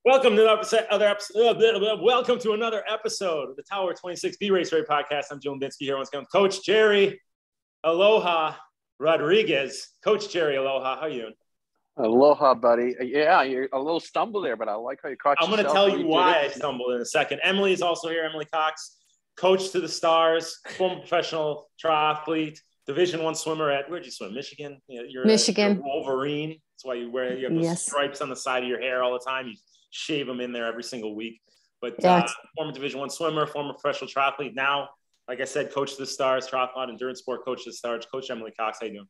Welcome to welcome to another episode of the Tower 26 B Race Rate Podcast. I'm Joe Binsky here. Once again, Coach Gerry Aloha Rodriguez. Coach Gerry Aloha, how are you doing? Aloha, buddy. Yeah, you're a little stumble there, but I like how you caught yourself. I'm going to tell you why I stumbled in a second. Emily is also here. Emily Cox, coach to the stars, former professional triathlete, Division I swimmer at, where'd you swim? Michigan? You're Michigan. You're Wolverine. That's why you have those stripes on the side of your hair all the time. You shave them in there every single week. But former Division I swimmer, former professional triathlete. Now, like I said, coach to the stars, triathlon, endurance sport coach to the stars. Coach Emily Cox, how you doing?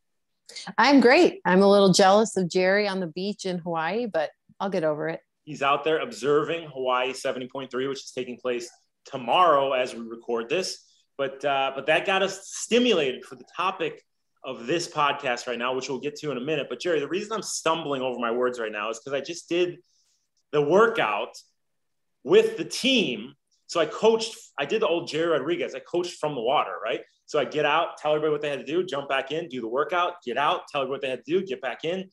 I'm great. I'm a little jealous of Gerry on the beach in Hawaii, but I'll get over it. He's out there observing Hawaii 70.3, which is taking place tomorrow as we record this. But that got us stimulated for the topic of this podcast right now, which we'll get to in a minute. But Gerry, the reason I'm stumbling over my words right now is because I just did the workout with the team. So I did the old Gerry Rodriguez. I coached from the water, right? So I get out, tell everybody what they had to do, jump back in, do the workout, get out, tell everybody what they had to do, get back in.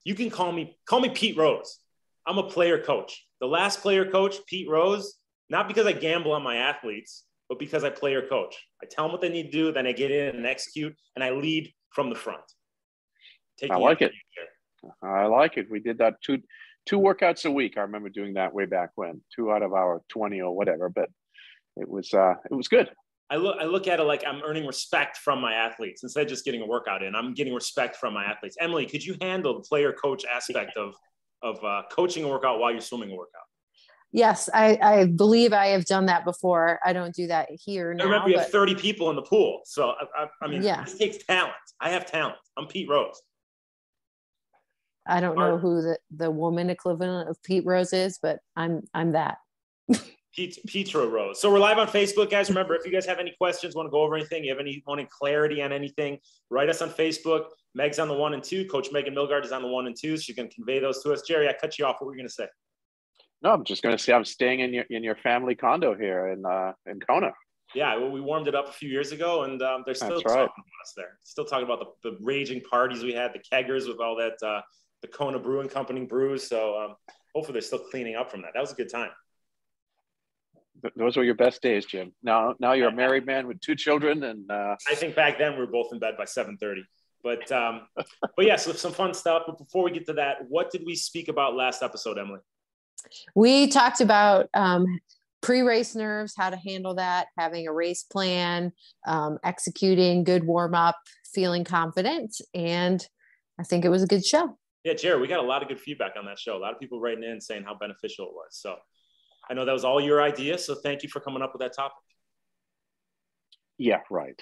You can call me Pete Rose. I'm a player coach. The last player coach, Pete Rose, not because I gamble on my athletes, but because I player coach. I tell them what they need to do, then I get in and execute, and I lead from the front. I like it. I like it. We did that two workouts a week. I remember doing that way back when, 2 out of our 20 or whatever, but it was good. I look at it like I'm earning respect from my athletes instead of just getting a workout in. I'm getting respect from my athletes. Emily, could you handle the player coach aspect of coaching a workout while you're swimming a workout? Yes, I believe I have done that before. I don't do that here now. I remember you have 30 people in the pool. So, I mean, This takes talent. I have talent. I'm Pete Rose. I don't know who the woman equivalent of Pete Rose is, but I'm that. Petra Rose. So we're live on Facebook, guys. Remember, if you guys have any questions, want to go over anything, you have wanting clarity on anything, write us on Facebook. Meg's on the 1 and 2. Coach Megan Milgard is on the 1 and 2. She can convey those to us. Gerry, I cut you off. What were you going to say? No, I'm just going to say I'm staying in your family condo here in Kona. Yeah, well, we warmed it up a few years ago, and they're still talking about us there. Still talking about the raging parties we had, the keggers with all that, the Kona Brewing Company brews. So hopefully they're still cleaning up from that. That was a good time. Those were your best days, Jim. Now you're a married man with 2 children, and I think back then we were both in bed by 7:30. But yeah, so some fun stuff. But before we get to that, what did we speak about last episode, Emily? We talked about pre-race nerves, how to handle that, having a race plan, executing good warm-up, feeling confident, and I think it was a good show. Yeah, Gerry, we got a lot of good feedback on that show. A lot of people writing in saying how beneficial it was. So I know that was all your idea, so thank you for coming up with that topic. Yeah, right.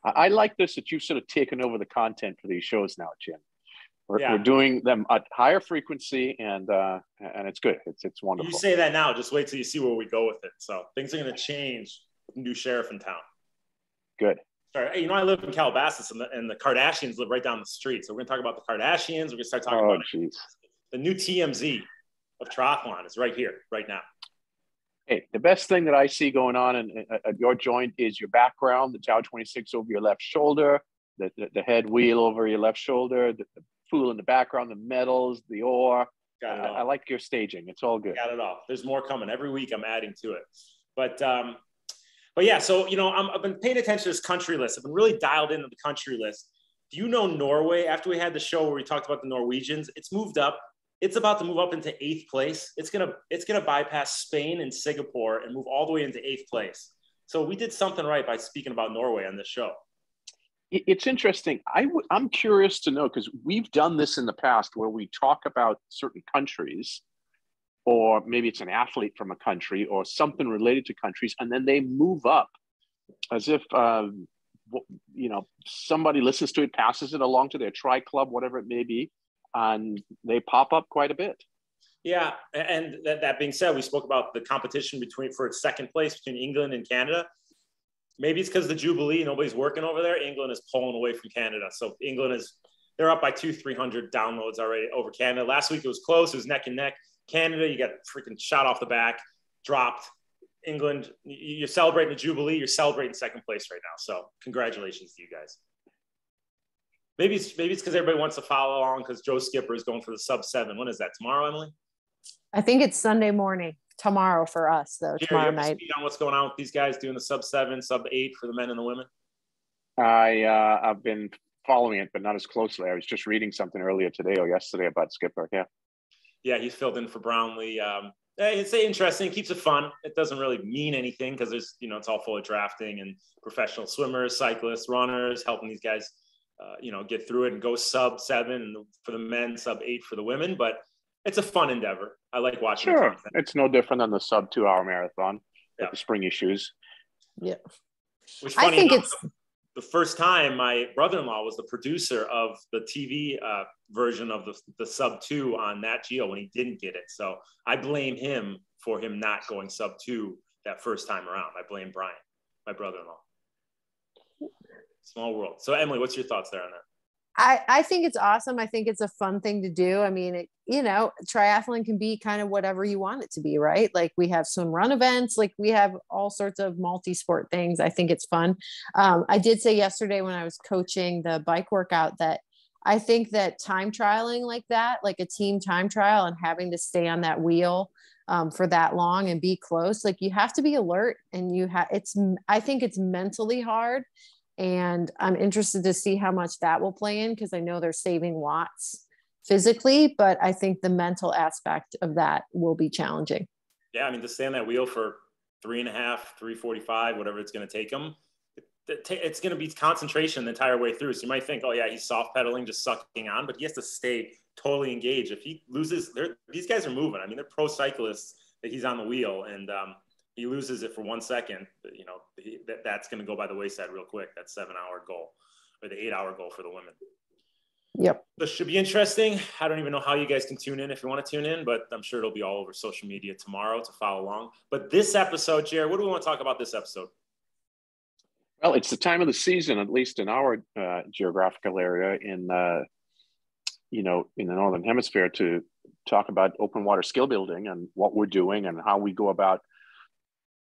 I like this that you've sort of taken over the content for these shows now, Jim. We're doing them at higher frequency, and it's good. It's wonderful. You say that now. Just wait till you see where we go with it. So things are going to change with the new sheriff in town. Good. All right. Hey, I live in Calabasas, and the Kardashians live right down the street. So we're going to talk about the Kardashians. We're going to start talking about the new TMZ of triathlon is right here, right now. Hey, the best thing that I see going on at your joint is your background, the Tower 26 over your left shoulder, the head wheel over your left shoulder, the pool in the background, the medals, the oar. I like your staging. It's all good. Got it all. There's more coming. Every week I'm adding to it. But yeah, so, I've been paying attention to this country list. I've been really dialed into the country list. Do you know Norway? After we had the show where we talked about the Norwegians, it's moved up. It's about to move up into 8th place. It's gonna bypass Spain and Singapore and move all the way into 8th place. So we did something right by speaking about Norway on this show. It's interesting. I'm curious to know, because we've done this in the past where we talk about certain countries, or maybe it's an athlete from a country or something related to countries, and then they move up as if, somebody listens to it, passes it along to their tri-club, whatever it may be, and they pop up quite a bit. Yeah, and that being said, we spoke about the competition for second place between England and Canada. Maybe it's because of the Jubilee, nobody's working over there. England is pulling away from Canada. So they're up by 200-300 downloads already over Canada. Last week it was close. It was neck and neck. Canada, you got freaking shot off the back, dropped. England, you're celebrating the Jubilee. You're celebrating second place right now. So congratulations to you guys. Maybe it's because everybody wants to follow along because Joe Skipper is going for the sub-7. When is that? Tomorrow, Emily? I think it's Sunday morning tomorrow for us, though. Gerry, Tomorrow you have to night. speak on what's going on with these guys doing the sub-7, sub-8 for the men and the women? I've been following it, but not as closely. I was just reading something earlier today or yesterday about Skipper. Yeah, he's filled in for Brownlee. It's interesting. It keeps it fun. It doesn't really mean anything because there's, it's all full of drafting and professional swimmers, cyclists, runners, helping these guys, get through it and go sub-7 for the men, sub-8 for the women. But it's a fun endeavor. I like watching. Sure, it's no different than the sub-2-hour marathon with the springy shoes. Yeah, which I think enough, it's the first time my brother-in-law was the producer of the TV version of the sub-2 on Nat Geo when he didn't get it. So I blame him for him not going sub-2 that first time around. I blame Brian, my brother-in-law. Small world. So Emily, what's your thoughts there on that? I think it's awesome. I think it's a fun thing to do. I mean, triathlon can be kind of whatever you want it to be, right? Like we have swim run events, like we have all sorts of multi-sport things. I think it's fun. I did say yesterday when I was coaching the bike workout that I think that time trialing like that, like a team time trial and having to stay on that wheel for that long and be close, like you have to be alert and I think it's mentally hard. And I'm interested to see how much that will play in because I know they're saving watts physically, but I think the mental aspect of that will be challenging. Yeah, I mean, to stay on that wheel for 3.5, 3:45, whatever it's going to take them, it's going to be concentration the entire way through. So you might think, oh yeah, he's soft pedaling, just sucking on, but he has to stay totally engaged. If he loses, these guys are moving. I mean, they're pro cyclists that he's on the wheel, and he loses it for 1 second, that's going to go by the wayside real quick. That 7-hour goal or the 8-hour goal for the women. Yep. This should be interesting. I don't even know how you guys can tune in if you want to tune in, but I'm sure it'll be all over social media tomorrow to follow along. But this episode, Gerry, what do we want to talk about this episode? Well, it's the time of the season, at least in our geographical area in the Northern Hemisphere, to talk about open water skill building and what we're doing and how we go about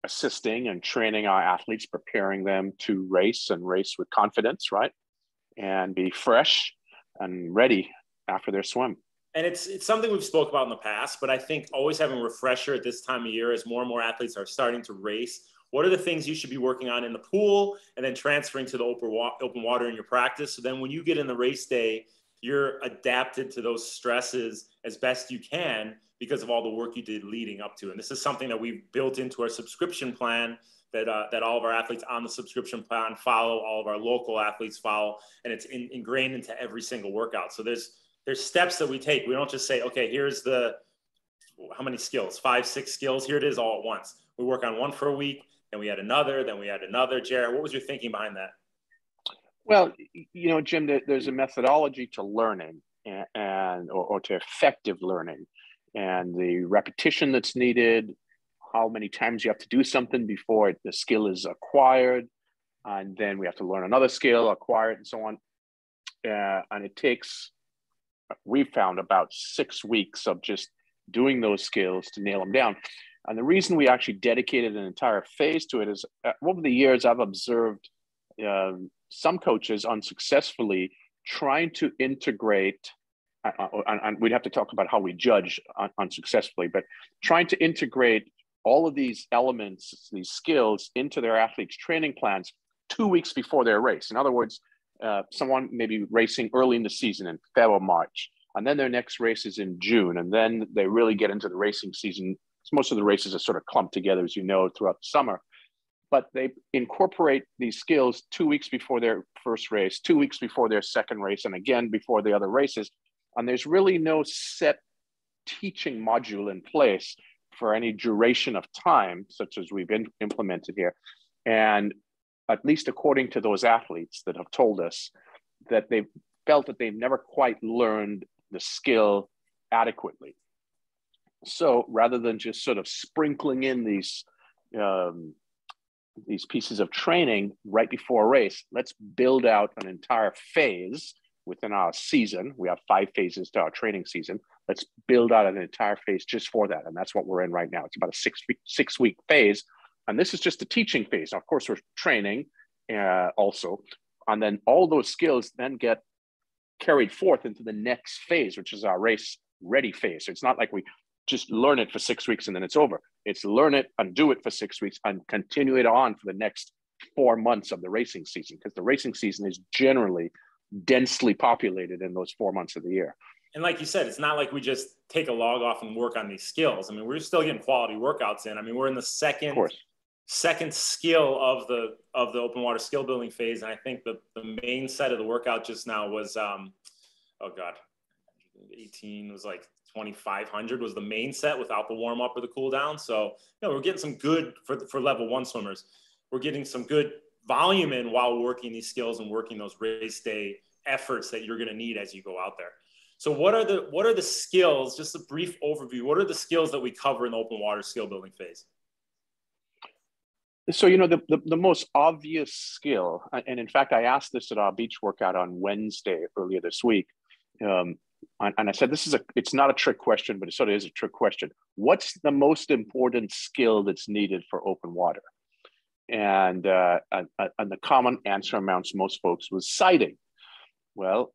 assisting and training our athletes, preparing them to race and race with confidence, right? And be fresh and ready after their swim. And it's something we've spoke about in the past, but I think always having a refresher at this time of year as more and more athletes are starting to race. What are the things you should be working on in the pool and then transferring to the open water in your practice? So then when you get in the race day, you're adapted to those stresses as best you can because of all the work you did leading up to. And this is something that we've built into our subscription plan that all of our athletes on the subscription plan follow, all of our local athletes follow, and it's ingrained into every single workout. So there's steps that we take. We don't just say, okay, here's how many skills, 5, 6 skills, here it is all at once. We work on one for a week, then we add another, then we add another. Gerry, what was your thinking behind that? Well, Jim, there's a methodology to learning or to effective learning, and the repetition that's needed, how many times you have to do something before the skill is acquired, and then we have to learn another skill, acquire it, and so on. And it takes, we've found, about 6 weeks of just doing those skills to nail them down. And the reason we actually dedicated an entire phase to it is over the years, I've observed some coaches unsuccessfully trying to integrate, and we'd have to talk about how we judge unsuccessfully, but trying to integrate all of these elements, these skills into their athletes' training plans 2 weeks before their race. In other words, someone may be racing early in the season in February or March, and then their next race is in June, and then they really get into the racing season. Most of the races are sort of clumped together, as you know, throughout the summer. But they incorporate these skills 2 weeks before their first race, 2 weeks before their second race, and again before the other races. And there's really no set teaching module in place for any duration of time, such as we've implemented here. And at least according to those athletes that have told us that they've felt that they've never quite learned the skill adequately. So rather than just sort of sprinkling in these pieces of training right before a race, let's build out an entire phase within our season. We have 5 phases to our training season. Let's build out an entire phase just for that. And that's what we're in right now. It's about a 6 week phase. And this is just the teaching phase. Now, of course, we're training also. And then all those skills then get carried forth into the next phase, which is our race ready phase. So it's not like we just learn it for 6 weeks and then it's over. It's learn it and do it for 6 weeks and continue it on for the next 4 months of the racing season, because the racing season is generally densely populated in those 4 months of the year. And like you said, it's not like we just take a log off and work on these skills. I mean, we're still getting quality workouts in. I mean, we're in the second skill of the open water skill building phase. And I think the main set of the workout just now was, 18 was like 2,500 was the main set without the warm up or the cool down. So, we're getting some good for level 1 swimmers. We're getting some good volume in while working these skills and working those race day efforts that you're going to need as you go out there. So what are the skills, just a brief overview, what are the skills that we cover in the open water skill building phase? So, the most obvious skill, and in fact, I asked this at our beach workout on Wednesday earlier this week. And I said, it's not a trick question, but it sort of is a trick question. What's the most important skill that's needed for open water? And the common answer amongst most folks was sighting. Well,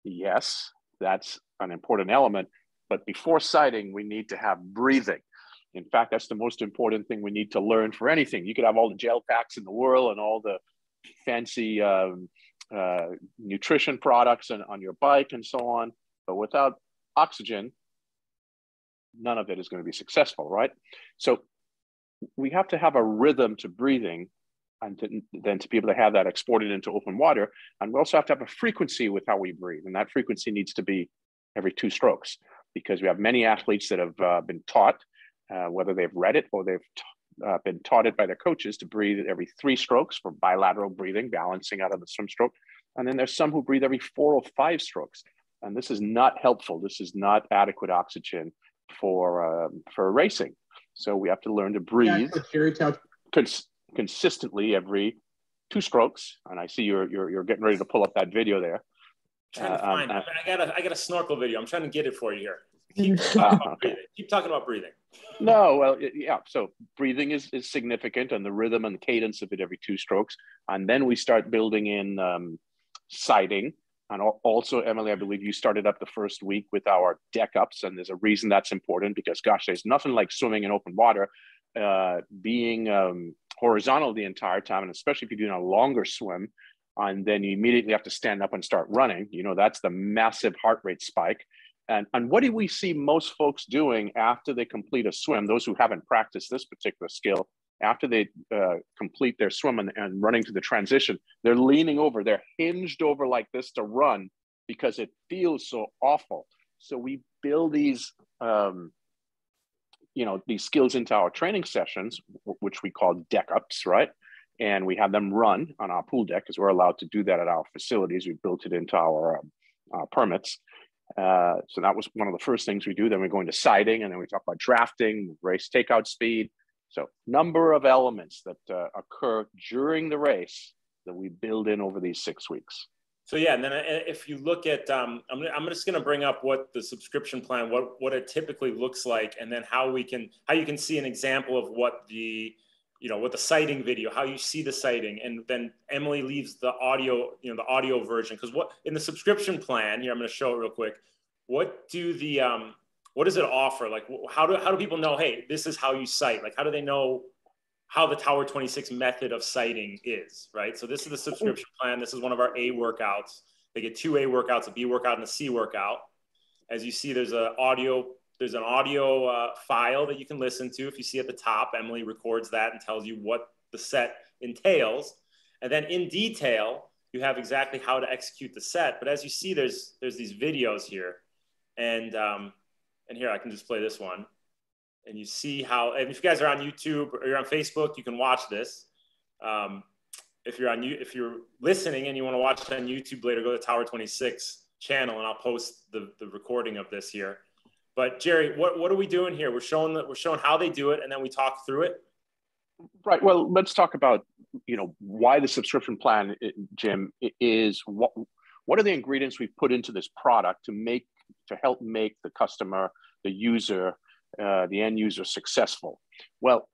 yes, that's an important element, but before sighting, we need to have breathing. In fact, that's the most important thing we need to learn for anything. You could have all the gel packs in the world and all the fancy nutrition products on your bike and so on, but without oxygen, none of it is going to be successful, right? So we have to have a rhythm to breathing, and then to be able to have that exported into open water. And we also have to have a frequency with how we breathe. And that frequency needs to be every 2 strokes, because we have many athletes that have been taught, whether they've read it or they've been taught it by their coaches, to breathe every 3 strokes for bilateral breathing, balancing out of the swim stroke. And then there's some who breathe every 4 or 5 strokes. And this is not helpful. This is not adequate oxygen for racing. So we have to learn to breathe consistently every 2 strokes. And I see you're getting ready to pull up that video there. I'm trying to find it. I got a snorkel video. I'm trying to get it for you here. Keep talking about breathing. No, well, yeah. So breathing is significant, and the rhythm and the cadence of it every 2 strokes. And then we start building in sighting. And also, Emily, I believe you started up the first week with our deck ups. And there's a reason that's important, because, gosh, there's nothing like swimming in open water, being horizontal the entire time. And especially if you're doing a longer swim, and then you immediately have to stand up and start running, that's the massive heart rate spike. And what do we see most folks doing after they complete a swim? Those who haven't practiced this particular skill, after they complete their swim and running to the transition, they're leaning over, they're hinged over like this to run, because it feels so awful. So we build these, these skills into our training sessions, which we call deck ups, right? And we have them run on our pool deck, because we're allowed to do that at our facilities. We built it into our permits. So that was one of the first things we do. Then we go into sighting, and then we talk about drafting, race takeout speed. So number of elements that occur during the race that we build in over these 6 weeks. So yeah, and then if you look at, I'm just going to bring up what the subscription plan, what it typically looks like, and then how you can see an example of what the sighting video, how you see the sighting, and then Emily leaves the audio, the audio version, because what in the subscription plan here, I'm going to show it real quick. What does it offer? Like, how do people know, hey, this is how you sight? Like, how do they know how the Tower 26 method of sighting is, right? So this is the subscription plan. This is one of our A workouts. They get 2 A workouts, a B workout and a C workout. As you see, there's an audio file that you can listen to. If you see at the top, Emily records that and tells you what the set entails. And then in detail, you have exactly how to execute the set. But as you see, there's these videos here. And here, I can just play this one. And you see how, and if you guys are on YouTube or you're on Facebook, you can watch this. If you're listening and you want to watch it on YouTube later, go to the Tower 26 channel, and I'll post the recording of this here. But Gerry, what are we doing here? We're showing how they do it, and then we talk through it. Right. Well, let's talk about why the subscription plan, Jim, is what are the ingredients we've put into this product to help make the customer, the user, the end user successful. Well,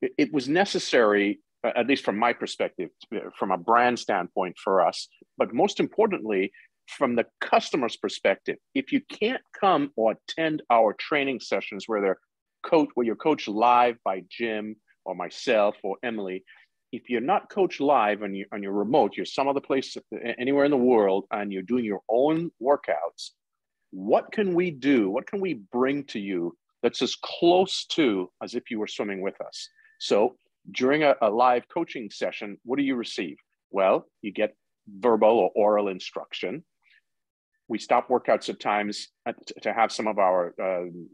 it was necessary, at least from my perspective, from a brand standpoint for us, but most importantly, from the customer's perspective, if you can't come or attend our training sessions where you're coached live by Jim or myself or Emily, if you're not coached live and you're remote, you're some other place anywhere in the world and you're doing your own workouts, what can we do? What can we bring to you that's as close to as if you were swimming with us? So during a live coaching session, what do you receive? Well, you get verbal or oral instruction. We stop workouts at times to have some of our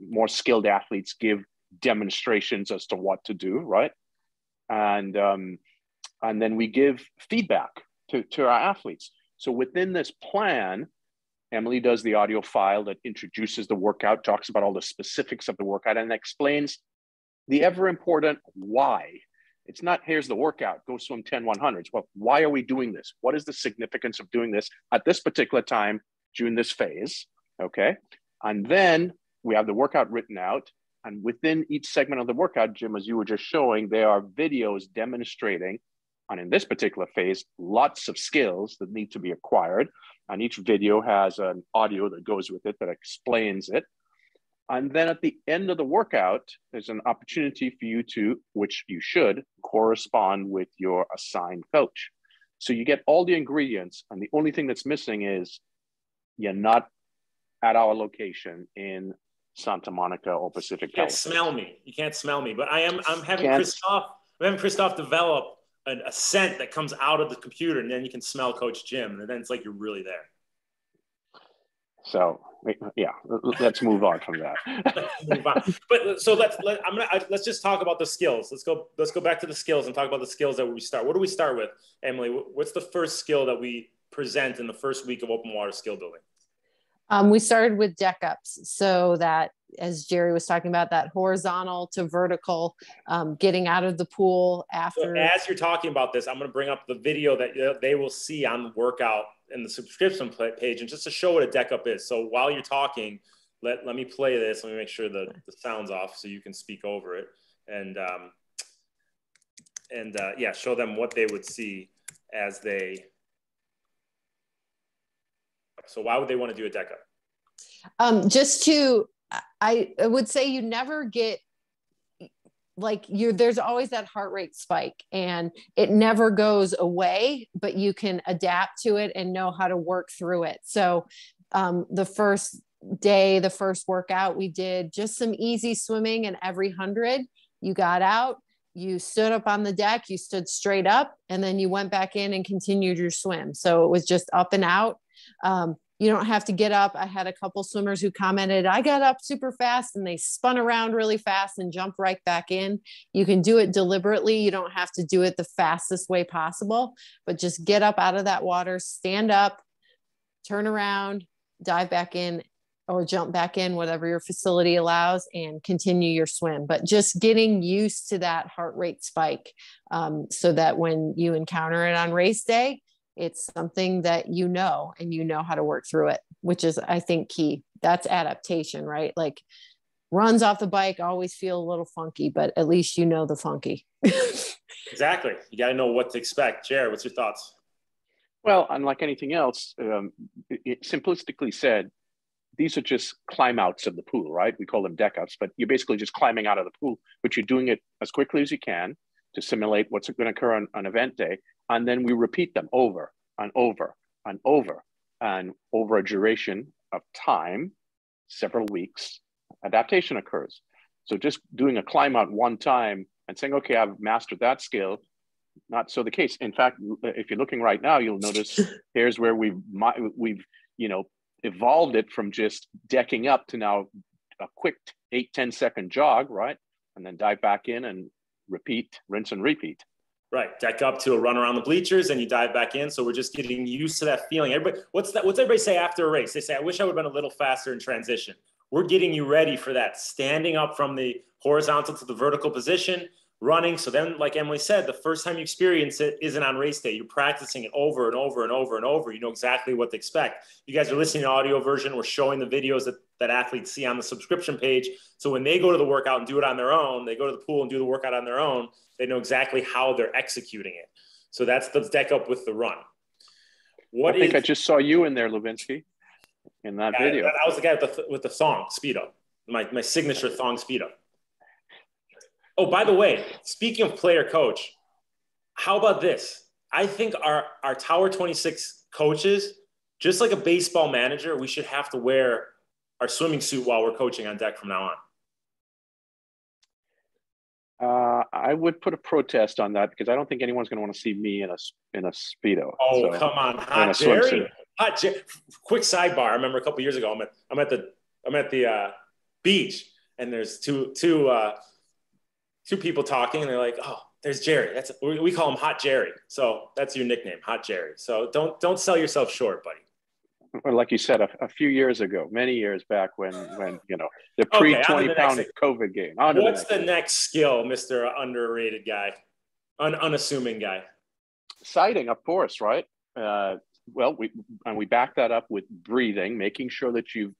more skilled athletes give demonstrations as to what to do, right? And then we give feedback to our athletes. So within this plan, Emily does the audio file that introduces the workout, talks about all the specifics of the workout, and explains the ever important why. It's not, here's the workout, go swim 10 100s. Well, why are we doing this? What is the significance of doing this at this particular time during this phase? Okay. And then we have the workout written out. And within each segment of the workout, Jim, as you were just showing, there are videos demonstrating, and in this particular phase, lots of skills that need to be acquired. And each video has an audio that goes with it that explains it. And then at the end of the workout, there's an opportunity for you to, which you should, correspond with your assigned coach. So you get all the ingredients, and the only thing that's missing is you're not at our location in Santa Monica or Pacific You can't Palisades. smell me. You can't smell me. But I'm having Christoph develop a scent that comes out of the computer, and then you can smell Coach Jim, and then it's like you're really there. So yeah, let's move on from that. Let's move on. But so let's just talk about the skills. Let's go back to the skills and talk about the skills that we start. What do we start with, Emily? What's the first skill that we present in the first week of open water skill building? We started with deck ups, so that, as Gerry was talking about, that horizontal to vertical, getting out of the pool after. So as you're talking about this, I'm going to bring up the video that they will see on the workout in the subscription page, and just to show what a deck up is. So while you're talking, let me play this. Let me make sure the sound's off so you can speak over it, and yeah, show them what they would see as they. So why would they want to do a deck up? I would say you never get, there's always that heart rate spike and it never goes away, but you can adapt to it and know how to work through it. So the first day, the first workout, we did just some easy swimming, and every 100 you got out, you stood up on the deck, you stood straight up, and then you went back in and continued your swim. So it was just up and out. You don't have to get up. I had a couple swimmers who commented, I got up super fast, and they spun around really fast and jumped right back in. You can do it deliberately. You don't have to do it the fastest way possible, but just get up out of that water, stand up, turn around, dive back in, or jump back in, whatever your facility allows, and continue your swim. But just getting used to that heart rate spike, so that when you encounter it on race day, it's something that you know, and you know how to work through it, which is, I think, key. That's adaptation, right? Like runs off the bike always feel a little funky, but at least you know the funky. Exactly. You got to know what to expect. Gerry, what's your thoughts? Well, unlike anything else, it simplistically said, these are just climb outs of the pool, right? We call them deck ups, but you're basically just climbing out of the pool, but you're doing it as quickly as you can to simulate what's going to occur on event day. And then we repeat them over and over and over, and over a duration of time, several weeks, adaptation occurs. So just doing a climb out one time and saying, okay, I've mastered that skill, not so the case. In fact, if you're looking right now, you'll notice here's where we've evolved it from just decking up to now a quick 8-10 second jog, right? And then dive back in and repeat, rinse and repeat. Right, deck up to a run around the bleachers, and you dive back in. So we're just getting used to that feeling. Everybody, what's everybody say after a race? They say, I wish I would have been a little faster in transition. We're getting you ready for that, standing up from the horizontal to the vertical position, running. So then, like Emily said, the first time you experience it isn't on race day. You're practicing it over and over and over and over. You know exactly what to expect. You guys are listening to the audio version. We're showing the videos that athletes see on the subscription page. So when they go to the workout and do it on their own, they go to the pool and do the workout on their own, they know exactly how they're executing it. So that's the deck up with the run. What I think I just saw you in there, Levinsky, in that video. I was the guy with the thong Speedo, my signature thong Speedo. Oh, by the way, speaking of player coach, how about this? I think our Tower 26 coaches, just like a baseball manager, we should have to wear our swimming suit while we're coaching on deck from now on. I would put a protest on that because I don't think anyone's going to want to see me in a Speedo. Oh, so, come on, hot Gerry. Hot Gerry. Quick sidebar. I remember a couple years ago, I'm at the beach, and there's two people talking, and they're like, "Oh, there's Gerry." We call him Hot Gerry. So that's your nickname, Hot Gerry. So don't sell yourself short, buddy. Well, like you said, a few years ago, many years back, when the pre-20-pound COVID game. What's the next skill, Mr. Underrated guy, unassuming guy? Sighting, of course, right? Well, we back that up with breathing, making sure that you've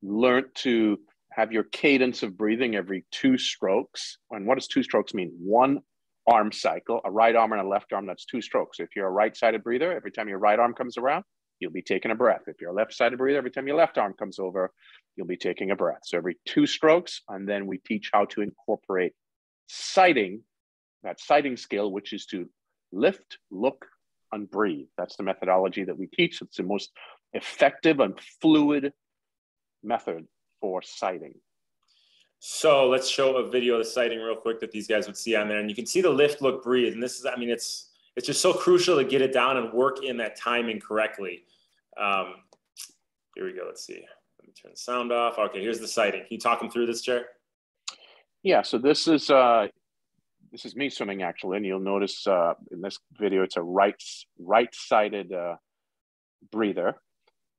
learned to have your cadence of breathing every 2 strokes. And what does 2 strokes mean? 1 arm cycle, a right arm and a left arm, that's 2 strokes. If you're a right-sided breather, every time your right arm comes around, you'll be taking a breath. If you're a left-sided breather, every time your left arm comes over, you'll be taking a breath. So every 2 strokes, and then we teach how to incorporate sighting, that sighting skill, which is to lift, look, and breathe. That's the methodology that we teach. It's the most effective and fluid method for sighting. So let's show a video of the sighting real quick that these guys would see on there. And you can see the lift, look, breathe. And this is, I mean, it's just so crucial to get it down and work in that timing correctly. Here we go. Let's see. Let me turn the sound off. Okay, here's the sighting. Can you talk them through this, Gerry? Yeah, so this is me swimming, actually. And you'll notice in this video, it's a right-sided breather.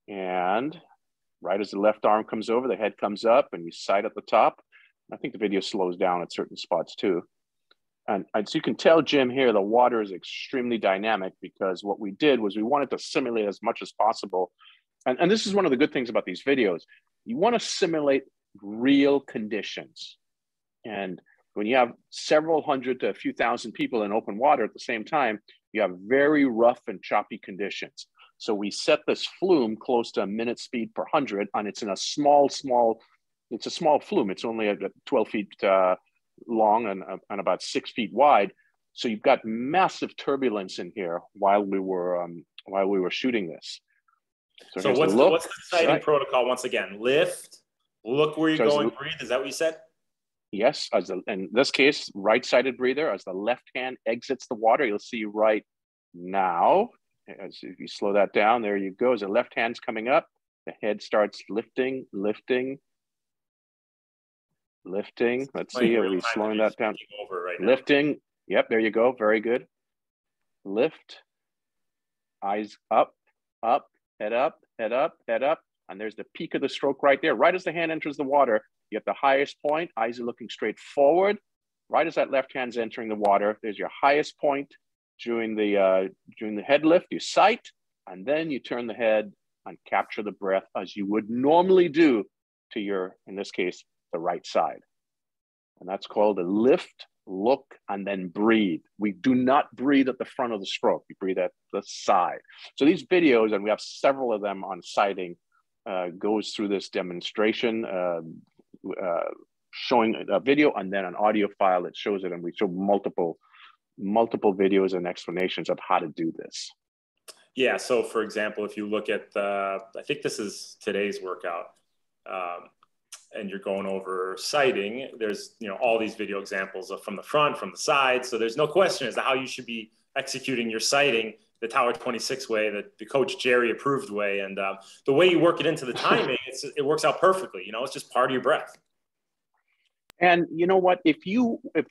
And right as the left arm comes over, the head comes up and you sight at the top. I think the video slows down at certain spots too. And as you can tell, Jim, here, the water is extremely dynamic because what we did was we wanted to simulate as much as possible. And this is one of the good things about these videos. You want to simulate real conditions. And when you have several hundred to a few thousand people in open water at the same time, you have very rough and choppy conditions. So we set this flume close to a minute speed per 100, and it's in a small flume. It's only 12 feet long and about 6 feet wide. So you've got massive turbulence in here while we were shooting this. So what's the sighting protocol once again? Lift, look where you're going, breathe. Is that what you said? Yes, in this case, right-sided breather. As the left hand exits the water, you'll see right now. As if you slow that down, there you go. As the left hand's coming up, the head starts lifting. Let's see, are we slowing that down? Lifting. Yep, there you go. Very good. Lift. Eyes up, head up. And there's the peak of the stroke right there. Right as the hand enters the water, you have the highest point. Eyes are looking straight forward. Right as that left hand's entering the water, there's your highest point. During the head lift, you sight, and then you turn the head and capture the breath as you would normally do to your, in this case, the right side. And that's called a lift, look, and then breathe. We do not breathe at the front of the stroke. We breathe at the side. So these videos, and we have several of them on sighting, goes through this demonstration, showing a video and then an audio file that shows it, and we show multiple videos and explanations of how to do this. Yeah. So for example, if you look at I think this is today's workout, and you're going over sighting, there's, all these video examples of from the front, from the side. So there's no question as to how you should be executing your sighting the Tower 26 way, the coach Gerry approved way. And the way you work it into the timing, it works out perfectly. It's just part of your breath. And you know what? If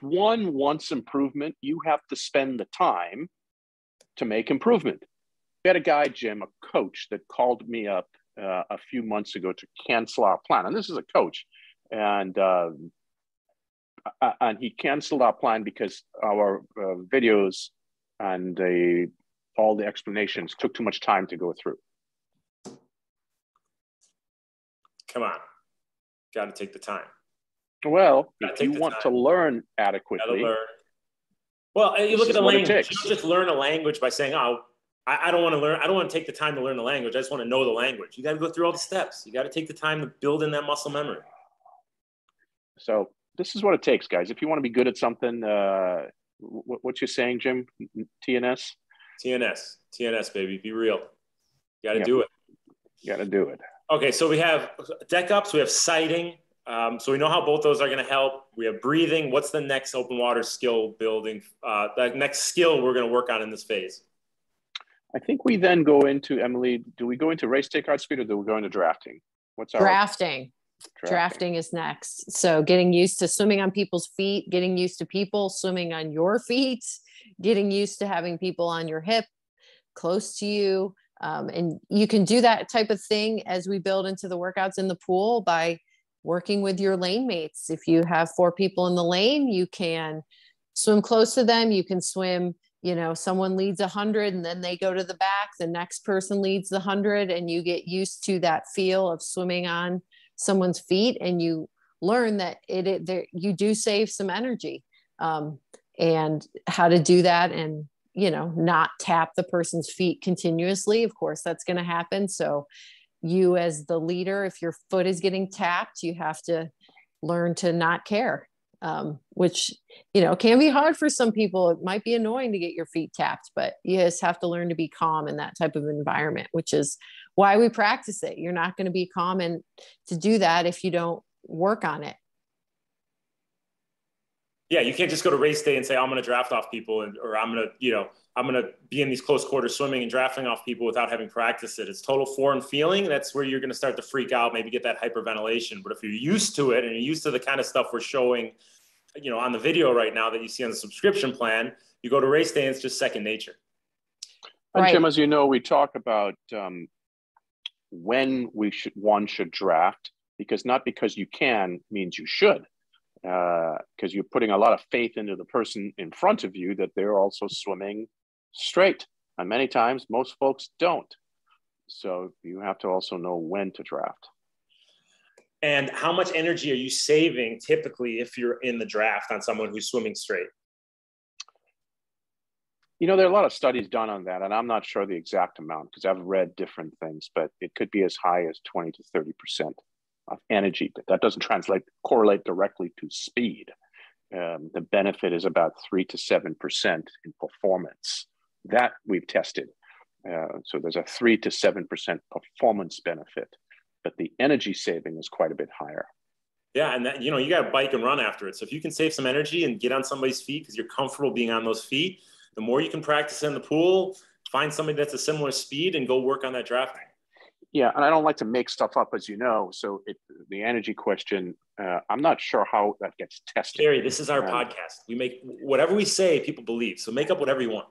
one wants improvement, you have to spend the time to make improvement. We had a guy, Jim, a coach, that called me up a few months ago to cancel our plan. And this is a coach. And he canceled our plan because our videos and all the explanations took too much time to go through. Come on. Got to take the time. Well, if you want to learn adequately. Well, you look at the language. You don't just learn a language by saying, "Oh, I don't want to learn. I don't want to take the time to learn the language. I just want to know the language. You got to go through all the steps. You got to take the time to build in that muscle memory. So this is what it takes, guys. If you want to be good at something, what you're saying, Jim? TNS? TNS, baby. Be real. You got to do it. You got to do it. Okay, so we have deck ups. We have sighting. So we know how both those are going to help. We have breathing. What's the next open water skill building? The next skill we're going to work on in this phase? I think we then go into, Emily, do we go into race takeout speed or do we go into drafting? What's our drafting? Drafting is next. So getting used to swimming on people's feet, getting used to people swimming on your feet, getting used to having people on your hip, close to you. And you can do that type of thing as we build into the workouts in the pool by working with your lane mates. If you have 4 people in the lane, you can swim close to them. You can swim, someone leads 100 and then they go to the back. The next person leads the 100 and you get used to that feel of swimming on someone's feet, and you learn that you do save some energy, and how to do that, and not tap the person's feet continuously. Of course, that's going to happen. So you, as the leader, if your foot is getting tapped, you have to learn to not care, which can be hard for some people. It might be annoying to get your feet tapped, but you just have to learn to be calm in that type of environment, which is why we practice it. You're not going to be calm and to do that if you don't work on it. Yeah, you can't just go to race day and say, I'm going to draft off people, or I'm going to be in these close quarter swimming and drafting off people without having practiced it. It's total foreign feeling. That's where you're going to start to freak out, maybe get that hyperventilation. But if you're used to it and you're used to the kind of stuff we're showing, on the video right now that you see on the subscription plan, you go to race day and it's just second nature. And right. Jim, as you know, we talk about when one should draft, not because you can means you should. Because you're putting a lot of faith into the person in front of you that they're also swimming straight. And many times, most folks don't. So you have to also know when to draft. And how much energy are you saving typically if you're in the draft on someone who's swimming straight? There are a lot of studies done on that, and I'm not sure the exact amount because I've read different things, but it could be as high as 20 to 30%. Of energy, but that doesn't correlate directly to speed. The benefit is about 3 to 7% in performance. That we've tested. So there's a 3 to 7% performance benefit, but the energy saving is quite a bit higher. Yeah, and that, you got to bike and run after it. So if you can save some energy and get on somebody's feet because you're comfortable being on those feet, the more you can practice in the pool, find somebody that's a similar speed and go work on that drafting. Yeah, and I don't like to make stuff up, as you know. So the energy question, I'm not sure how that gets tested. Gerry, this is our podcast. We make whatever we say, people believe. So make up whatever you want.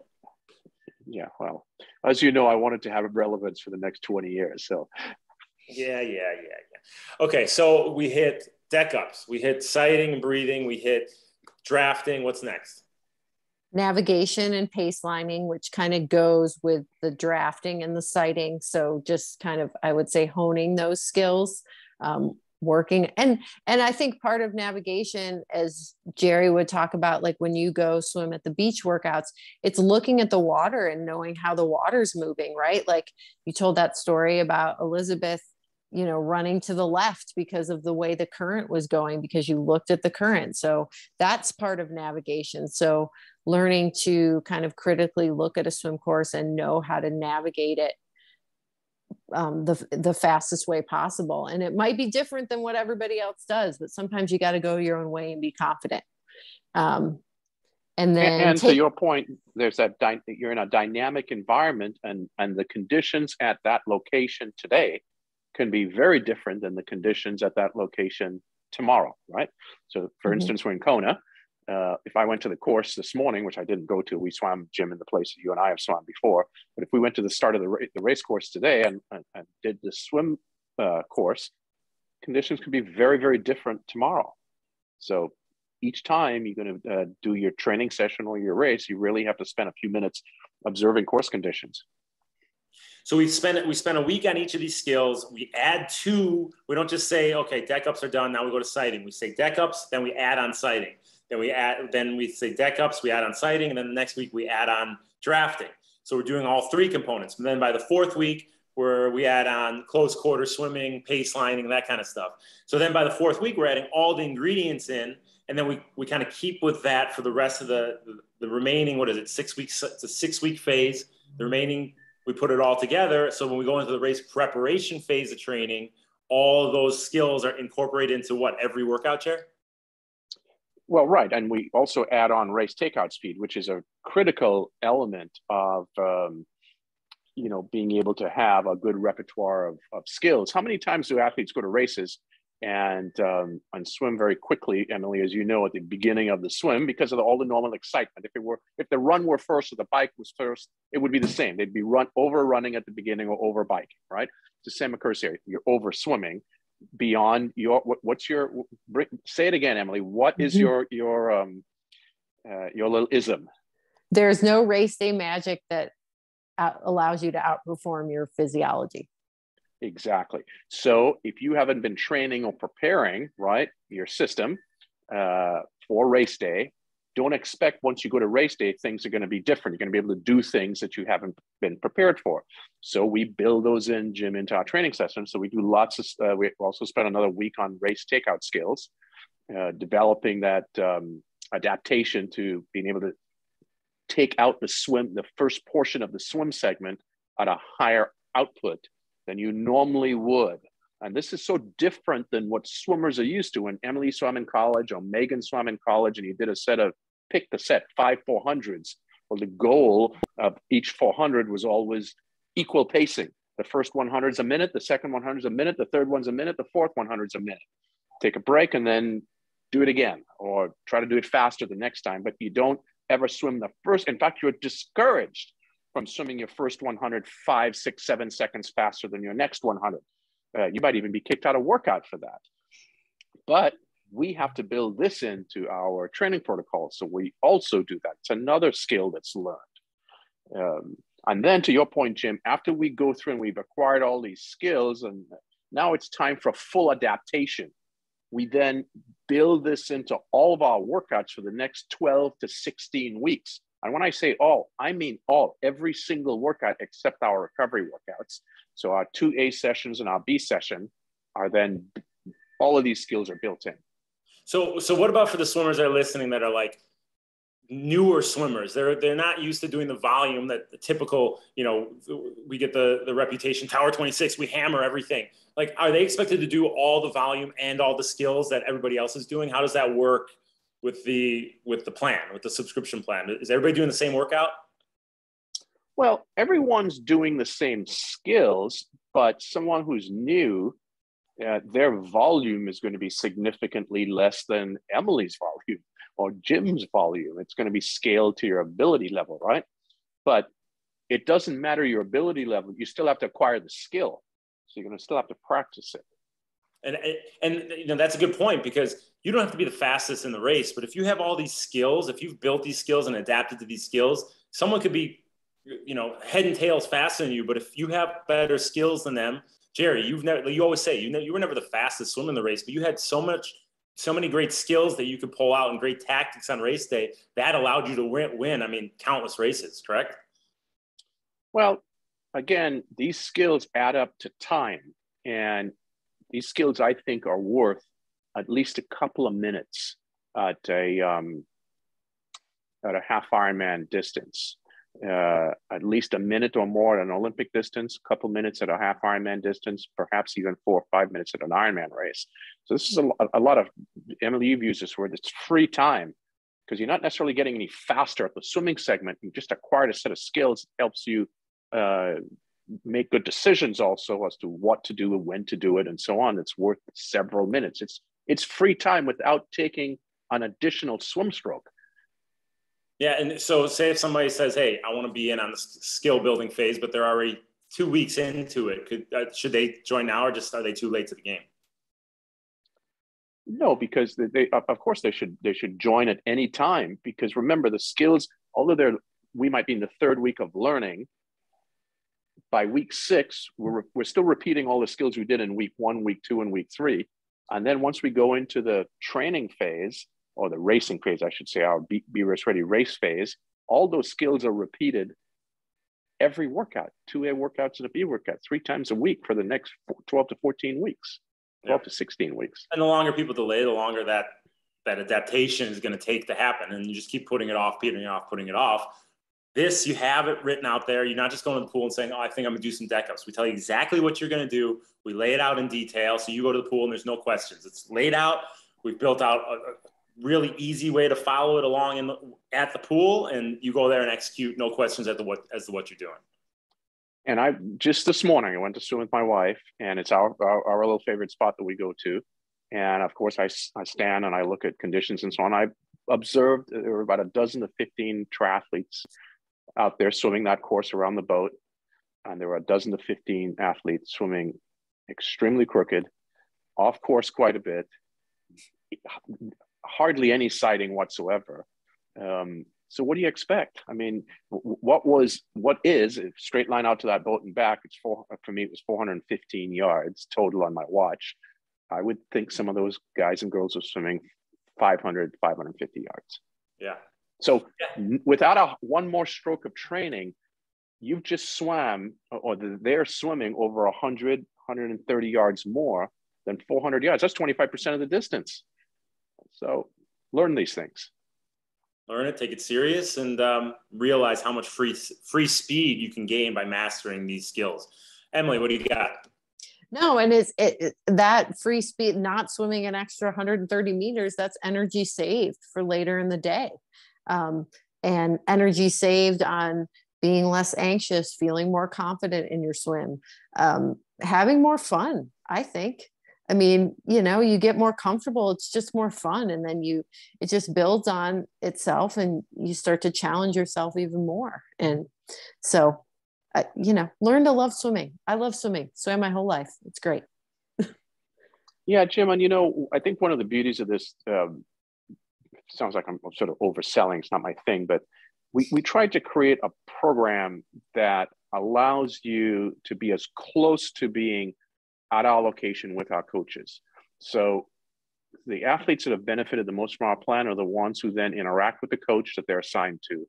Yeah, well, as you know, I wanted to have relevance for the next 20 years. So. Yeah. Okay, so we hit deck ups. We hit sighting and breathing. We hit drafting. What's next? Navigation and pace lining, which kind of goes with the drafting and the sighting. So just kind of, I would say, honing those skills, working. And I think part of navigation, as Gerry would talk about, like when you go swim at the beach workouts, it's looking at the water and knowing how the water's moving, right? Like you told that story about Elizabeth, running to the left because of the way the current was going, because you looked at the current. So that's part of navigation. So learning to kind of critically look at a swim course and know how to navigate it the fastest way possible. And it might be different than what everybody else does, but sometimes you got to go your own way and be confident. And to your point, there's that you're in a dynamic environment, and the conditions at that location today can be very different than the conditions at that location tomorrow, right? So for instance, we're in Kona. If I went to the course this morning, which I didn't go to, we swam, Jim, in the place that you and I have swum before. But if we went to the start of the race course today and did the swim course, conditions could be very, very different tomorrow. So each time you're going to do your training session or your race, you really have to spend a few minutes observing course conditions. So we spend a week on each of these skills. We add 2. We don't just say, okay, deck ups are done. Now we go to sighting. We say deck ups, then we add on sighting. Then we say deck ups, we add on sighting, and then the next week we add on drafting. So we're doing all three components. And then by the fourth week, where we add on close quarter swimming, pace lining, that kind of stuff. So then by the fourth week, we're adding all the ingredients in, and then we kind of keep with that for the rest of the remaining, what is it, 6 weeks? It's a 6-week phase. The remaining, we put it all together. So when we go into the race preparation phase of training, all of those skills are incorporated into what, every workout, chair? Well, right. And we also add on race takeout speed, which is a critical element of, being able to have a good repertoire of skills. How many times do athletes go to races and swim very quickly, Emily, as you know, at the beginning of the swim, because of all the normal excitement? If the run were first or the bike was first, it would be the same. They'd be over running at the beginning or over biking, right? It's the same occurs here. You're over swimming beyond say it again, Emily. What is your little ism? There's no race day magic that allows you to outperform your physiology. Exactly. So if you haven't been training or preparing, right, your system for race day, don't expect once you go to race day, things are going to be different. You're going to be able to do things that you haven't been prepared for. So we build those in, Jim, into our training sessions. So we do lots of, we also spend another week on race takeout skills, developing that adaptation to being able to take out the first portion of the swim segment at a higher output than you normally would. And this is so different than what swimmers are used to. When Emily swam in college or Megan swam in college and you did pick the set, 5 400s. Well, the goal of each 400 was always equal pacing. The first 100 is a minute, the second 100 is a minute, the third one's a minute, the fourth 100 is a minute. Take a break and then do it again, or try to do it faster the next time. But you don't ever swim the first. In fact, you're discouraged from swimming your first 100 5, 6, 7 seconds faster than your next 100. You might even be kicked out of workout for that. But we have to build this into our training protocol. So we also do that. It's another skill that's learned. And then to your point, Jim, after we go through and we've acquired all these skills, and now it's time for full adaptation, we then build this into all of our workouts for the next 12 to 16 weeks. And when I say all, I mean all, every single workout except our recovery workouts. So our 2A sessions and our B session are then, all of these skills are built in. So what about for the swimmers that are listening that are like newer swimmers? They're not used to doing the volume that the typical, we get the reputation, Tower 26, we hammer everything. Like, are they expected to do all the volume and all the skills that everybody else is doing? How does that work with the plan, with the subscription plan? Is everybody doing the same workout? Well, everyone's doing the same skills, but someone who's new, their volume is going to be significantly less than Emily's volume or Jim's volume. It's going to be scaled to your ability level, right? But it doesn't matter your ability level. You still have to acquire the skill. So you're going to still have to practice it. And that's a good point, because you don't have to be the fastest in the race, but if you have all these skills, if you've built these skills and adapted to these skills, someone could be, head and tails faster than you. But if you have better skills than them, Gerry, you always say, you were never the fastest swimmer in the race, but you had so many great skills that you could pull out and great tactics on race day that allowed you to win, countless races, correct? Well, again, these skills add up to time, and these skills, I think, are worth at least a couple of minutes at a half Ironman distance. At least a minute or more at an Olympic distance, a couple minutes at a half Ironman distance, perhaps even 4 or 5 minutes at an Ironman race. So this is a lot of, Emily, you've used this word, it's free time, because you're not necessarily getting any faster at the swimming segment. You just acquired a set of skills that helps you make good decisions also as to what to do and when to do it and so on. It's worth several minutes. It's free time without taking an additional swim stroke. Yeah, and so say if somebody says, hey, I want to be in on the skill building phase, but they're already 2 weeks into it, should they join now, or just are they too late to the game? No, because they of course they should join at any time, because remember, the skills, although we might be in the 3rd week of learning, by week 6, we're still repeating all the skills we did in week 1, week 2, and week 3. And then once we go into the training phase, or the racing phase, I should say, our Be Race Ready race phase, all those skills are repeated every workout, 2A workouts and a B workout, 3 times a week for the next 12 to 14 weeks, 12 to 16 weeks. And the longer people delay, the longer that adaptation is going to take to happen. And you just keep putting it off, putting it off. This, you have it written out there. You're not just going to the pool and saying, oh, I think I'm going to do some deck ups. We tell you exactly what you're going to do. We lay it out in detail. So you go to the pool and there's no questions. It's laid out. We've built out a really easy way to follow it along at the pool. And you go there and execute, no questions as to what you're doing. And I just this morning, I went to swim with my wife, and it's our little favorite spot that we go to. And of course, I stand and I look at conditions and so on. I observed there were about a dozen to 15 triathletes out there swimming that course around the boat. And there were a dozen to 15 athletes swimming extremely crooked, off course quite a bit, hardly any sighting whatsoever. So what do you expect? I mean, what is a straight line out to that boat and back? For me, it was 415 yards total on my watch. I would think some of those guys and girls are swimming 500, 550 yards. Yeah. So without one more stroke of training, you've just swam, or they're swimming over 100, 130 yards more than 400 yards. That's 25% of the distance. So learn these things. Learn it, take it serious, and realize how much free speed you can gain by mastering these skills. Emily, what do you got? No, and it's that free speed, not swimming an extra 130 meters, that's energy saved for later in the day. And energy saved on being less anxious, feeling more confident in your swim, having more fun, I think. I mean, you get more comfortable. It's just more fun. And then it just builds on itself and you start to challenge yourself even more. And so, learn to love swimming. I love swimming. Swam my whole life. It's great. Yeah, Jim. And, I think one of the beauties of this, sounds like I'm sort of overselling. It's not my thing, but we tried to create a program that allows you to be as close to being at our location with our coaches. So the athletes that have benefited the most from our plan are the ones who then interact with the coach that they're assigned to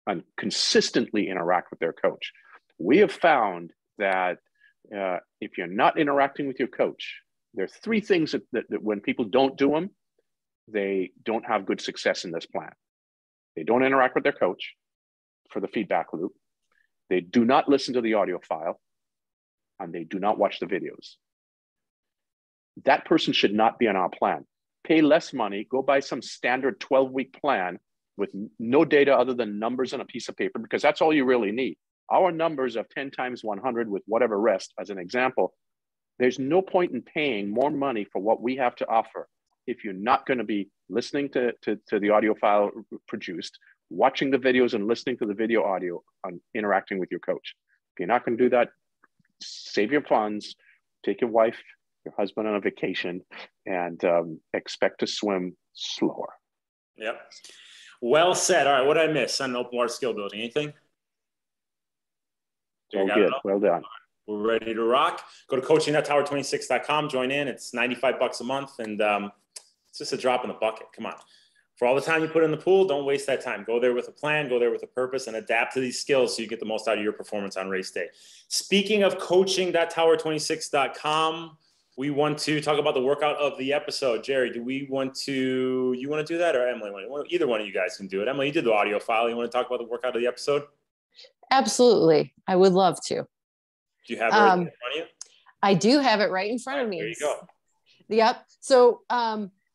and consistently interact with their coach. We have found that if you're not interacting with your coach, there are 3 things that when people don't do them, they don't have good success in this plan. They don't interact with their coach for the feedback loop. They do not listen to the audio file, and they do not watch the videos. That person should not be on our plan. Pay less money, go buy some standard 12-week plan with no data other than numbers on a piece of paper, because that's all you really need. Our numbers of 10 times 100 with whatever rest, as an example, there's no point in paying more money for what we have to offer if you're not going to be listening to the audio file produced, watching the videos and listening to the video audio, and interacting with your coach. If you're not going to do that, save your funds, take your wife, your husband on a vacation, and expect to swim slower. Yep. Well said. All right. What did I miss on open water skill building? Anything? All good. Well done. We're ready to rock. Go to coaching.tower26.com. Join in. It's $95 a month. And it's just a drop in the bucket. Come on. For all the time you put in the pool, don't waste that time. Go there with a plan, go there with a purpose, and adapt to these skills so you get the most out of your performance on race day. Speaking of coaching.tower26.com, we want to talk about the workout of the episode. Gerry, you want to do that, or Emily? Either one of you guys can do it. Emily, you did the audio file. You want to talk about the workout of the episode? Absolutely. I would love to. Do you have it right in front of you? I do have it right in front of me. There you go. Yep. So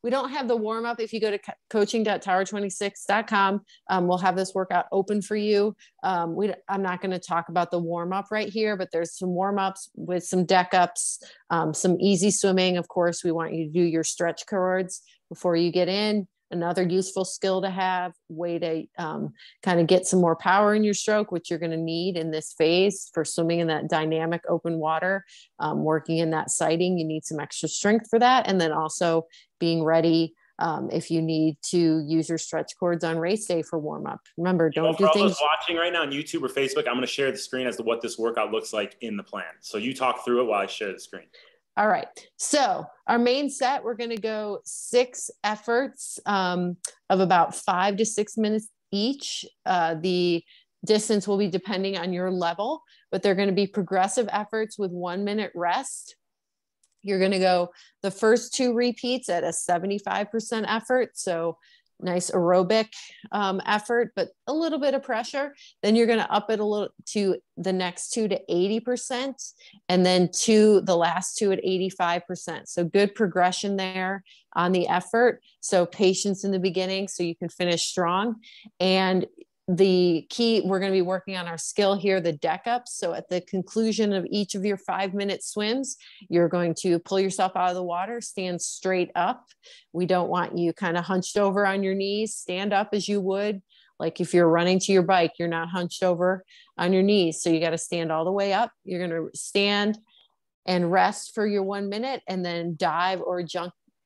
we don't have the warm up. If you go to coaching.tower26.com, we'll have this workout open for you. I'm not going to talk about the warm up right here, but there's some warm ups with some deck ups, some easy swimming. Of course, we want you to do your stretch cords before you get in. Another useful skill to have, way to kind of get some more power in your stroke, which you're going to need in this phase for swimming in that dynamic open water, working in that sighting. You need some extra strength for that. And then also being ready if you need to use your stretch cords on race day for warm up. Remember, don't do things. For all those watching right now on YouTube or Facebook, I'm going to share the screen as to what this workout looks like in the plan. So you talk through it while I share the screen. All right. So our main set, we're going to go 6 efforts of about 5 to 6 minutes each. The distance will be depending on your level, but they're going to be progressive efforts with 1 minute rest. You're going to go the first 2 repeats at a 75% effort. So nice aerobic effort, but a little bit of pressure. Then you're going to up it a little to the next 2 to 80%, and then the last 2 at 85%. So good progression there on the effort. So patience in the beginning so you can finish strong. And the key, we're going to be working on our skill here, the deck ups. So at the conclusion of each of your 5-minute swims, you're going to pull yourself out of the water, stand straight up. We don't want you kind of hunched over on your knees. Stand up as you would, like if you're running to your bike, you're not hunched over on your knees. So you got to stand all the way up. You're going to stand and rest for your 1 minute, and then dive or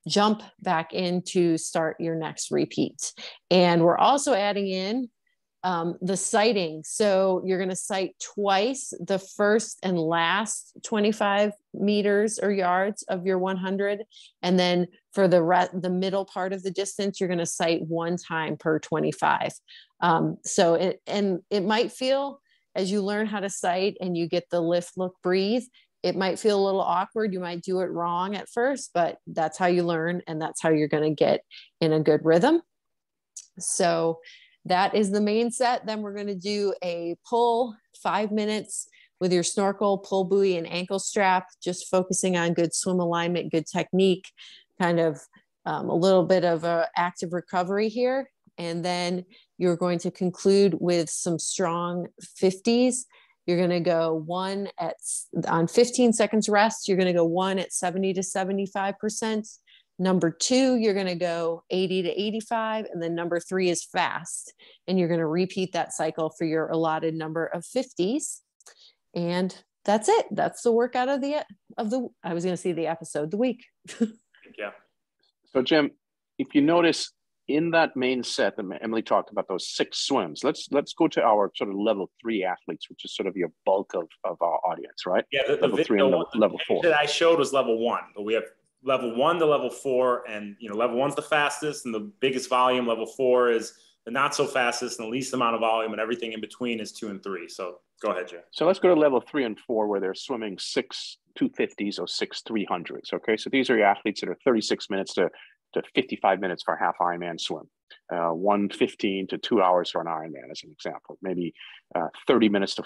jump back in to start your next repeat. And we're also adding in the sighting. So you're going to sight twice the first and last 25 meters or yards of your 100. And then for the middle part of the distance, you're going to sight 1 time per 25. So it might feel, as you learn how to sight and you get the lift, look, breathe, it might feel a little awkward. You might do it wrong at first, but that's how you learn. And that's how you're going to get in a good rhythm. So that is the main set. Then we're going to do a pull, 5 minutes with your snorkel, pull buoy, and ankle strap, just focusing on good swim alignment, good technique, kind of a little bit of a active recovery here. And then you're going to conclude with some strong 50s. You're going to go on 15 seconds rest. You're going to go 1 at 70 to 75%. Number 2, you're going to go 80 to 85. And then number 3 is fast. And you're going to repeat that cycle for your allotted number of 50s. And that's it. That's the workout of the episode, the week. Yeah. So Jim, if you notice in that main set that Emily talked about, those 6 swims, let's go to our sort of level 3 athletes, which is sort of your bulk of our audience, right? Yeah. Level 3 and level 4. That I showed was level 1, but we have level 1 to level 4, and level 1's the fastest and the biggest volume. Level 4 is the not so fastest and the least amount of volume, and everything in between is 2 and 3. So go ahead, Jay. So let's go to level 3 and 4, where they're swimming 6 250s or 6 300s. Okay, so these are your athletes that are 36 minutes to 55 minutes for a half Ironman swim, 1:15 to 2 hours for an Ironman, as an example. Maybe 30 minutes to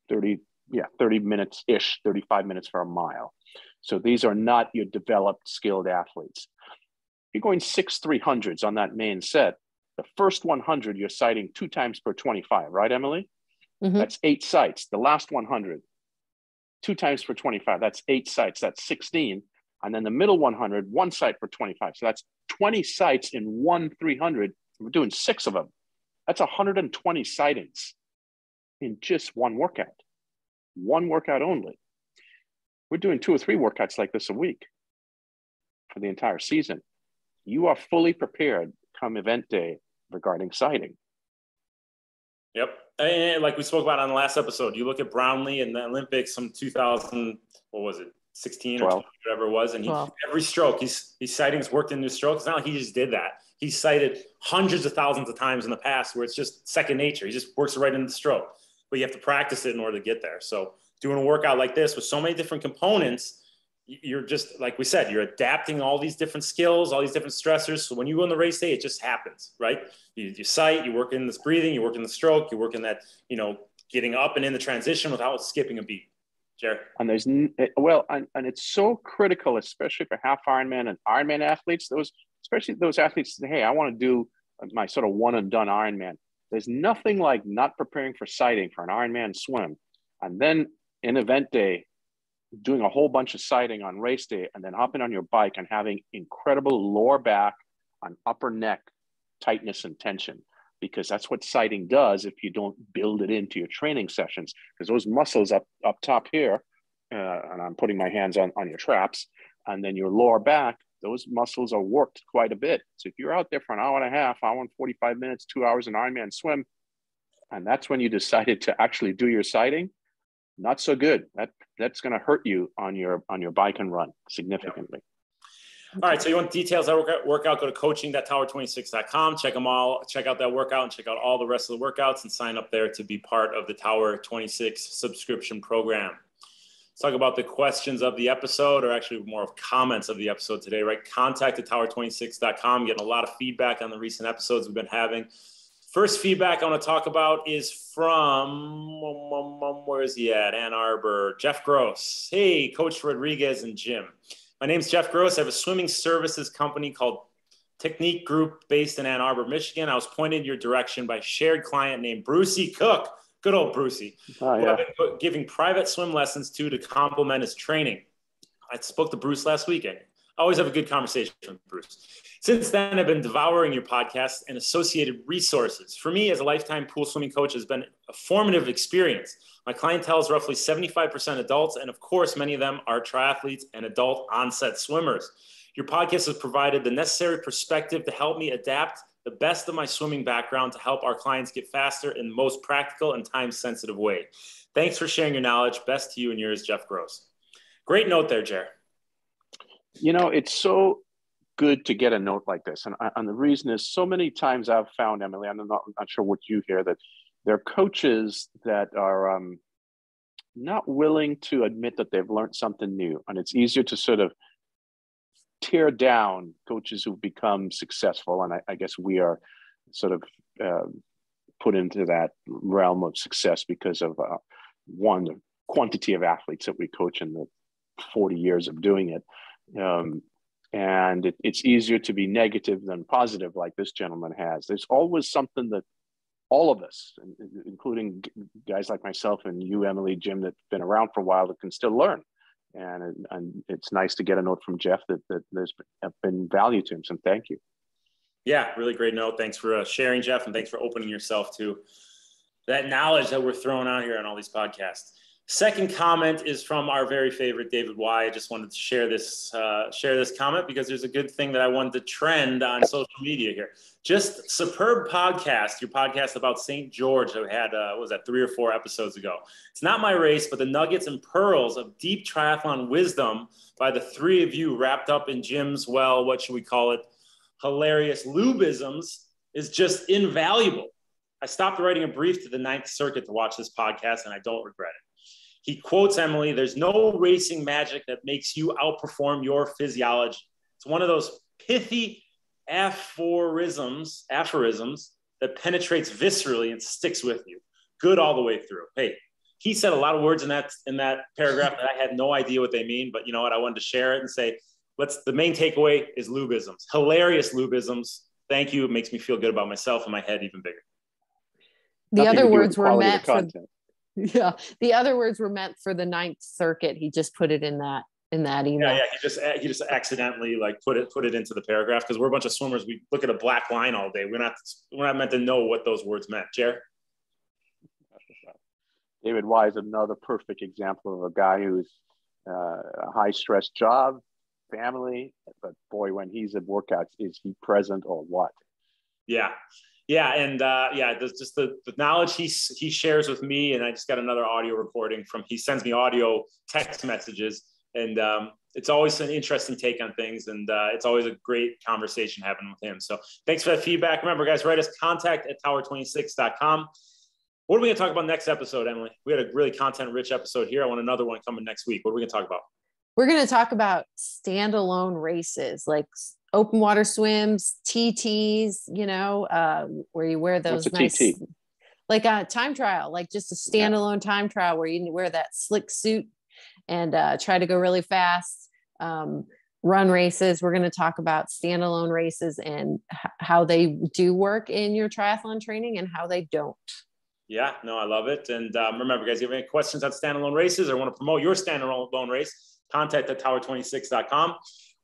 30 minutes ish, 35 minutes for a mile. So these are not your developed, skilled athletes. If you're going 6 300s on that main set, the first 100 you're sighting 2 times per 25, right, Emily? Mm-hmm. That's 8 sights. The last 100, 2 times per 25, that's 8 sights. That's 16. And then the middle 100, 1 sight per 25. So that's 20 sights in 1 300. We're doing 6 of them. That's 120 sightings in just one workout only. We're doing 2 or 3 workouts like this a week for the entire season. You are fully prepared come event day regarding sighting. Yep. And like we spoke about on the last episode, you look at Brownlee in the Olympics from 2000, what was it, 16 or 12, whatever it was, and every stroke, his sightings worked into his stroke. It's not like he just did that. He sighted hundreds of thousands of times in the past where it's just second nature. He just works right into the stroke. But you have to practice it in order to get there. So doing a workout like this with so many different components, you're just, like we said, you're adapting all these different skills, all these different stressors. So when you go on the race day, it just happens, right? You sight, you work in this breathing, you work in the stroke, you work in that, getting up and in the transition without skipping a beat. Gerry? And and it's so critical, especially for half Ironman and Ironman athletes, especially those athletes say, hey, I want to do my sort of one and done Ironman. There's nothing like not preparing for sighting for an Ironman swim. And then in event day, doing a whole bunch of sighting on race day, and then hopping on your bike and having incredible lower back and upper neck tightness and tension, because that's what sighting does if you don't build it into your training sessions. Because those muscles up top here, and I'm putting my hands on your traps, and then your lower back, those muscles are worked quite a bit. So if you're out there for an hour and a half, hour and 45 minutes, 2 hours an Ironman swim, and that's when you decided to actually do your sighting, not so good. That's going to hurt you on your bike and run significantly. All right, so you want details of that workout, go to coaching.tower26.com. Check them all. Check out that workout and check out all the rest of the workouts and sign up there to be part of the Tower 26 subscription program. Let's talk about the questions of the episode, or actually more of comments of the episode today, right? Contact@tower26.com. Getting a lot of feedback on the recent episodes we've been having. First feedback I want to talk about is from, where is he at? Ann Arbor. Jeff Gross. Hey, Coach Rodriguez and Jim. My name's Jeff Gross. I have a swimming services company called Technique Group based in Ann Arbor, Michigan. I was pointed in your direction by a shared client named Brucey Cook. Good old Brucey. Oh, yeah. Who I've been giving private swim lessons to complement his training. I spoke to Bruce last weekend. I always have a good conversation with Bruce. Since then, I've been devouring your podcast and associated resources. For me, as a lifetime pool swimming coach, has been a formative experience. My clientele is roughly 75% adults, and of course, many of them are triathletes and adult onset swimmers. Your podcast has provided the necessary perspective to help me adapt the best of my swimming background to help our clients get faster in the most practical and time-sensitive way. Thanks for sharing your knowledge. Best to you and yours, Jeff Gross. Great note there, Gerry. You know, it's so good to get a note like this. And the reason is, so many times I've found, Emily, I'm not sure what you hear, that there are coaches that are not willing to admit that they've learned something new. And it's easier to sort of tear down coaches who've become successful. And I guess we are sort of put into that realm of success because of one, the quantity of athletes that we coach in the 40 years of doing it. And it's easier to be negative than positive, like this gentleman has. There's always something that all of us, including guys like myself and you, Emily, Jim, that've been around for a while, that can still learn. And it's nice to get a note from Jeff that there's been value to him. So thank you. Yeah, really great note. Thanks for sharing, Jeff, and thanks for opening yourself to that knowledge that we're throwing out here on all these podcasts. Second comment is from our very favorite David Y. I just wanted to share this comment because there's a good thing that I wanted to trend on social media here. Just superb podcast, your podcast about St. George that we had, what was that, 3 or 4 episodes ago. It's not my race, but the nuggets and pearls of deep triathlon wisdom by the 3 of you wrapped up in Jim's, well, what should we call it, hilarious lubisms is just invaluable. I stopped writing a brief to the 9th Circuit to watch this podcast, and I don't regret it. He quotes Emily, "There's no racing magic that makes you outperform your physiology." It's one of those pithy aphorisms that penetrates viscerally and sticks with you. Good all the way through. Hey, he said a lot of words in that paragraph that I had no idea what they mean, but you know what? I wanted to share it and say, the main takeaway is lubisms. Hilarious lubisms. Thank you. It makes me feel good about myself and my head even bigger. The other words were meant for Yeah, the other words were meant for the 9th Circuit. He just put it in that email. Yeah. He just accidentally put it into the paragraph because we're a bunch of swimmers. We look at a black line all day. We're not meant to know what those words meant. Gerry? David Y is another perfect example of a guy who's a high stress job, family, but boy, when he's at workouts, is he present or what? Yeah. Yeah, and just the knowledge he shares with me, and I just got another audio recording he sends me audio text messages, and it's always an interesting take on things, and it's always a great conversation having with him. So thanks for that feedback. Remember, guys, write us contact@tower26.com. What are we going to talk about next episode, Emily? We had a really content-rich episode here. I want another one coming next week. What are we going to talk about? We're going to talk about standalone races, like open water swims, TTs, where you wear those nice, TT? Like a time trial, like just a standalone time trial where you wear that slick suit and try to go really fast, run races. We're going to talk about standalone races and how they do work in your triathlon training and how they don't. Yeah, no, I love it. And remember, guys, if you have any questions on standalone races or want to promote your standalone race, contact@tower26.com.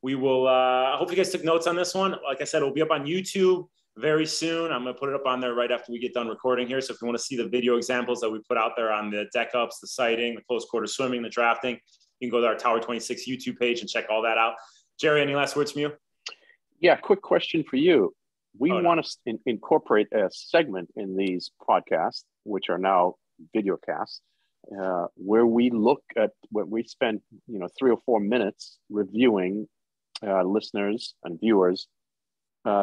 We will, I hope you guys took notes on this one. Like I said, it'll be up on YouTube very soon. I'm going to put it up on there right after we get done recording here. So if you want to see the video examples that we put out there on the deck ups, the sighting, the close quarter swimming, the drafting, you can go to our Tower 26 YouTube page and check all that out. Gerry, any last words from you? Yeah, quick question for you. We want to incorporate a segment in these podcasts, which are now video casts, where we look at what we spend, 3 or 4 minutes reviewing listeners and viewers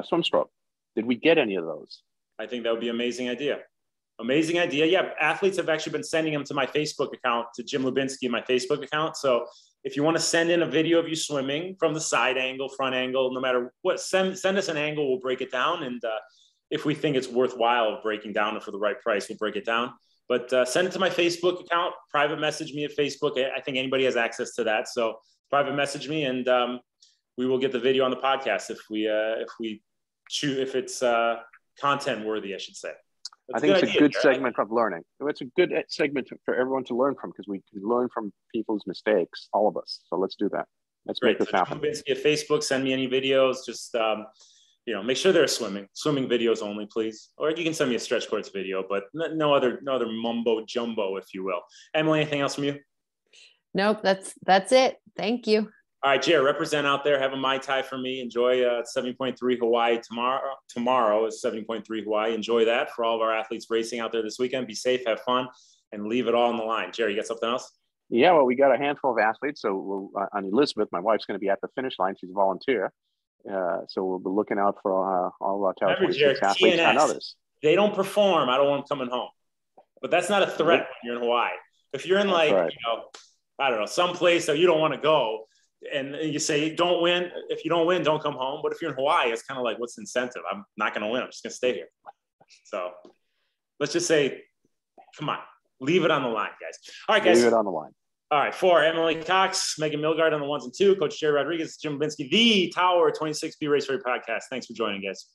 swim stroke. Did we get any of those? I think that would be an amazing idea. Amazing idea. Yeah, athletes have actually been sending them to my Facebook account, to Jim Lubinsky, my Facebook account. So if you want to send in a video of you swimming from the side angle, front angle, no matter what, send us an angle, we'll break it down. And if we think it's worthwhile breaking down and for the right price, we'll break it down. But send it to my Facebook account, private message me at Facebook. I think anybody has access to that. So private message me, and we will get the video on the podcast if it's content worthy, I should say. I think it's a good segment of learning. It's a good segment for everyone to learn from, because we can learn from people's mistakes, all of us. So let's do that. Let's make this happen. At Facebook, send me any videos. Just make sure they're swimming videos only, please. Or you can send me a stretch courts video, but no other mumbo jumbo, if you will. Emily, anything else from you? Nope, that's it. Thank you. All right, Gerry, represent out there. Have a Mai Tai for me. Enjoy 7.3 Hawaii tomorrow. Tomorrow is 7.3 Hawaii. Enjoy that for all of our athletes racing out there this weekend. Be safe, have fun, and leave it all on the line. Gerry, you got something else? Yeah, well, we got a handful of athletes. So on Elizabeth, my wife's going to be at the finish line. She's a volunteer. So we'll be looking out for all of our Tower 26 athletes TNS, and others. They don't perform. I don't want them coming home. But that's not a threat when you're in Hawaii. If you're in I don't know, someplace that you don't want to go, and you say, don't win. If you don't win, don't come home. But if you're in Hawaii, it's kind of like, what's the incentive? I'm not going to win. I'm just going to stay here. So let's just say, come on, leave it on the line, guys. All right, guys. Leave it on the line. All right, for Emily Cox, Megan Milgard on the 1s and 2, Coach Gerry Rodriguez, Jim Lubinsky, the Tower 26B Race Radio Podcast. Thanks for joining, guys.